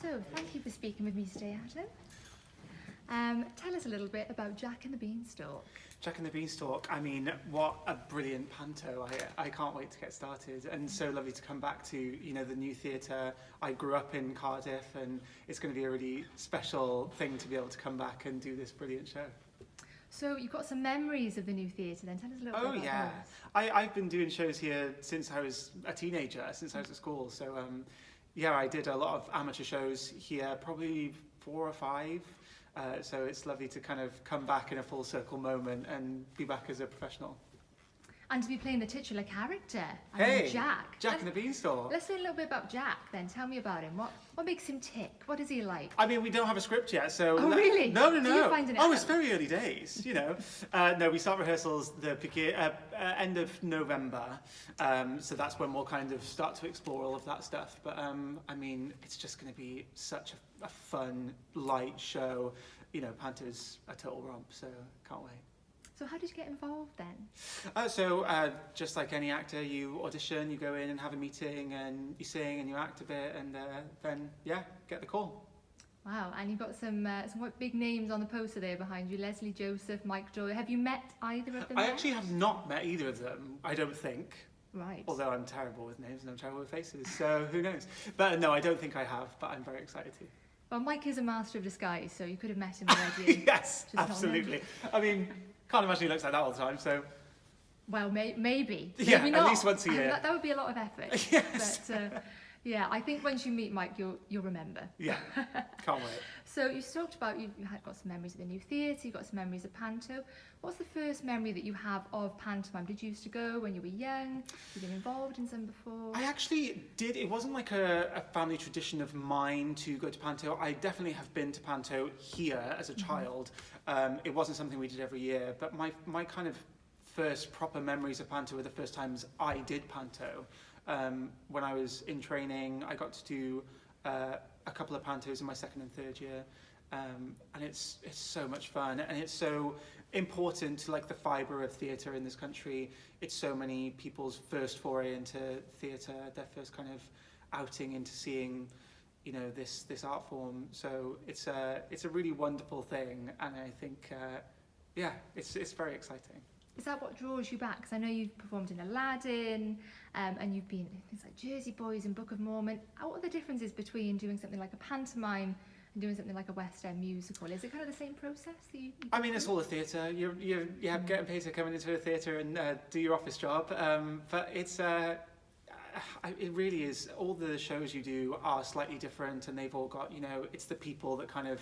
So, thank you for speaking with me today, Adam. Tell us a little bit about Jack and the Beanstalk. Jack and the Beanstalk, I mean, what a brilliant panto. I can't wait to get started, and so lovely to come back to, you know, the new theatre. I grew up in Cardiff, and it's going to be a really special thing to be able to come back and do this brilliant show. So you've got some memories of the new theatre then. Tell us a little bit about those. I've been doing shows here since I was a teenager, since I was at school. So yeah, I did a lot of amateur shows here, probably 4 or 5. So it's lovely to kind of come back in a full circle moment and be back as a professional. And to be playing the titular character, Jack. Jack and the Beanstalk. Let's learn a little bit about Jack then. Tell me about him. What makes him tick? What is he like? I mean, we don't have a script yet, so... Oh, really? No. So you're finding it Oh, out? it's very early days, you know. No, we start rehearsals the end of November, so that's when we'll kind of start to explore all of that stuff. But, I mean, it's just going to be such a fun, light show. You know, panto's a total romp, so can't wait. So how did you get involved then? Just like any actor, you audition, you go in and have a meeting, and you sing and you act a bit, and then, yeah, get the call. Wow, and you've got some quite big names on the poster there behind you. Leslie Joseph, Mike Joy. Have you met either of them? I actually have not met either of them, I don't think. Right. Although I'm terrible with names and I'm terrible with faces, so who knows? But no, I don't think I have, but I'm very excited to. Well, Mike is a master of disguise, so you could have met him already. Yes, absolutely. I mean, can't imagine he looks like that all the time, so... Well, maybe. Yeah, maybe not. at least once a year. That would be a lot of effort. Yes. But, yeah, I think once you meet Mike, you'll remember. Yeah, can't wait. So you talked about you've got some memories of the new theatre, you've got some memories of panto. What's the first memory that you have of pantomime? Did you used to go when you were young? You've been involved in some before? I actually did. It wasn't like a family tradition of mine to go to panto. I definitely have been to panto here as a child. It wasn't something we did every year, but my kind of first proper memories of panto were the first times I did panto. When I was in training, I got to do a couple of pantos in my 2nd and 3rd year, and it's so much fun, and it's so important to like the fibre of theatre in this country. It's so many people's first foray into theatre, their first kind of outing into seeing, you know, this art form. So it's a really wonderful thing, and I think yeah, it's very exciting. Is that what draws you back? Because I know you've performed in Aladdin, and you've been in things like Jersey Boys and Book of Mormon. What are the differences between doing something like a pantomime and doing something like a West End musical? Is it kind of the same process that you I mean, it's all a theatre. You have getting paid to come into a theatre and do your office job. But it's it really is. All the shows you do are slightly different, and they've all got, you know, it's the people that kind of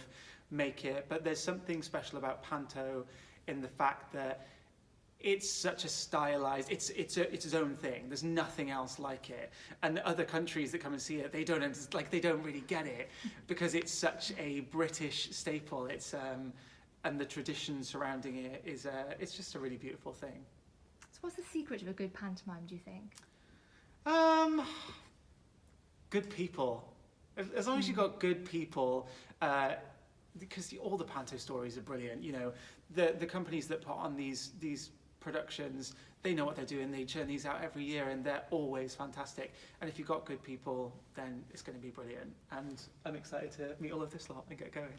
make it. But there's something special about panto in the fact that it's such a stylized, it's its own thing. There's nothing else like it. And the other countries that come and see it, they don't really get it because it's such a British staple. It's and the tradition surrounding it is it's just a really beautiful thing. So what's the secret of a good pantomime, do you think? Good people. As long as you've got good people, because all the panto stories are brilliant. You know, the companies that put on these productions, they know what they're doing. They churn these out every year, and they're always fantastic. And if you've got good people, then it's going to be brilliant. And I'm excited to meet all of this lot and get going.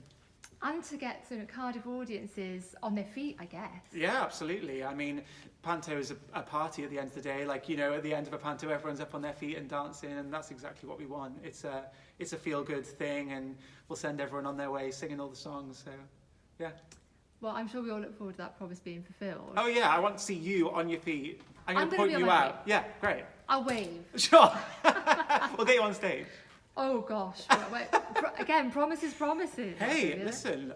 And to get sort of Cardiff audiences on their feet, I guess. Yeah, absolutely. I mean, panto is a party at the end of the day. Like, you know, at the end of a panto, everyone's up on their feet and dancing, and that's exactly what we want. It's a feel-good thing, and we'll send everyone on their way singing all the songs. So, yeah. Well, I'm sure we all look forward to that promise being fulfilled. Oh yeah, I want to see you on your feet. I'm going to point be on you my out. feet. Yeah, great. I'll wave. Sure. We'll get you on stage. Oh gosh. Wait. Again, promises. Hey, listen,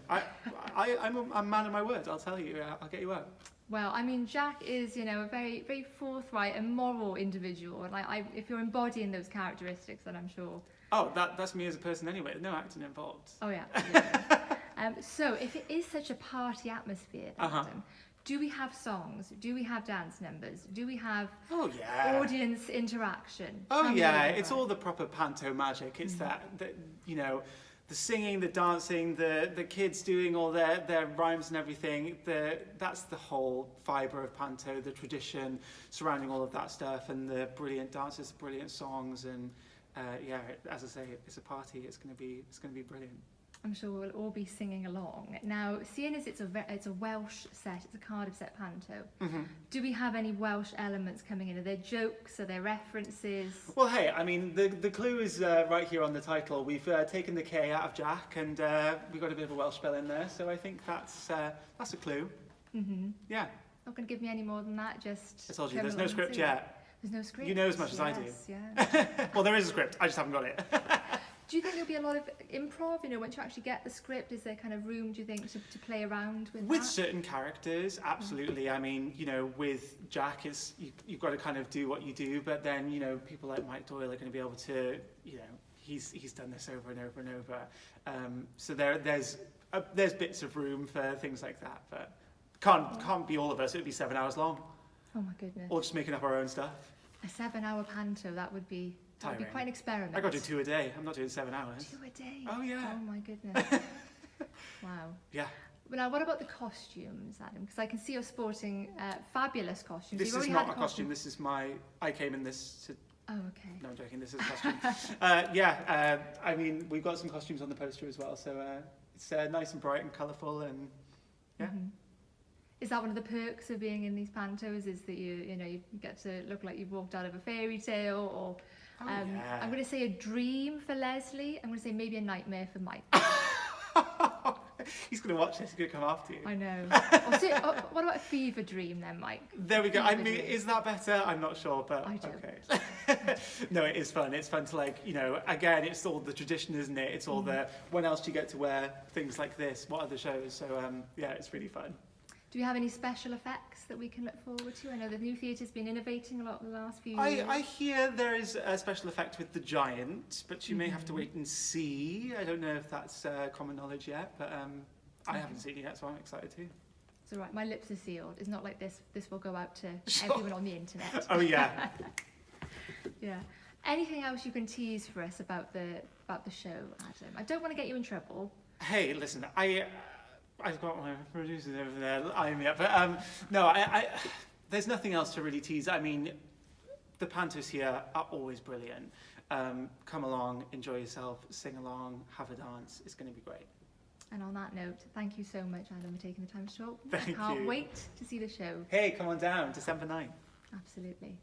I'm a man of my word. I'll tell you. I'll get you out. Well, I mean, Jack is, you know, a very, very forthright and moral individual, and if you're embodying those characteristics, then I'm sure. Oh, that's me as a person anyway. No acting involved. Oh yeah. Yeah. So, if it is such a party atmosphere, Adam, do we have songs? Do we have dance numbers? Do we have audience interaction? Oh yeah, it's all the proper panto magic. It's that you know, the singing, the dancing, the kids doing all their rhymes and everything. That's the whole fibre of panto, the tradition surrounding all of that stuff, and the brilliant dances, the brilliant songs, and as I say, it's a party. It's going to be brilliant. I'm sure we'll all be singing along. Now, seeing as it's a Welsh set, it's a Cardiff set panto, do we have any Welsh elements coming in? Are there jokes? Are there references? Well, hey, I mean, the clue is right here on the title. We've taken the K out of Jack, and we've got a bit of a Welsh spell in there, so I think that's a clue. Yeah. Not going to give me any more than that, just... I told you, there's no script yet. There's no script? You know as much as I do. Yeah. Well, there is a script, I just haven't got it. Do you think there'll be a lot of improv, once you actually get the script? Is there kind of room, do you think, to play around with that? With certain characters, absolutely. I mean, with Jack, you've got to kind of do what you do, but then, people like Mike Doyle are going to be able to, he's done this over and over and over. So there's bits of room for things like that, but can't be all of us. It would be 7 hours long. Oh my goodness. Or just making up our own stuff. A 7-hour panto, that would be... That would be quite an experiment. I got to do 2 a day. I'm not doing 7 hours. 2 a day? Oh, yeah. Oh, my goodness. Wow. Yeah. Now, what about the costumes, Adam? Because I can see you're sporting fabulous costumes. This is not a costume. This is I came in this to... Oh, okay. No, I'm joking. This is a costume. I mean, we've got some costumes on the poster as well, so it's nice and bright and colourful, and yeah. Is that one of the perks of being in these pantos? Is that you get to look like you've walked out of a fairy tale, or yeah. I'm going to say a dream for Leslie. I'm going to say maybe a nightmare for Mike. He's going to watch this. He's going to come after you. I know. What about a fever dream then, Mike? There we go. I mean, is that better? I'm not sure, but okay. No, it is fun. It's fun to again, it's all the tradition, isn't it? It's all the, when else do you get to wear things like this? What other shows? So it's really fun. Do we have any special effects that we can look forward to? I know the new theatre's been innovating a lot in the last few years. I hear there is a special effect with the giant, but you may have to wait and see. I don't know if that's common knowledge yet, but I haven't seen it yet, so I'm excited too. It's all right, my lips are sealed. It's not like this will go out to everyone on the internet. Oh, yeah. Yeah. Anything else you can tease for us about the show, Adam? I don't want to get you in trouble. Hey, listen, I've got my producers over there eyeing me up, but no, there's nothing else to really tease. I mean, the pantos here are always brilliant. Come along, enjoy yourself, sing along, have a dance. It's going to be great. And on that note, thank you so much, Adam, for taking the time to talk. Thank you. I can't wait to see the show. Hey, come on down, December 9th. Absolutely.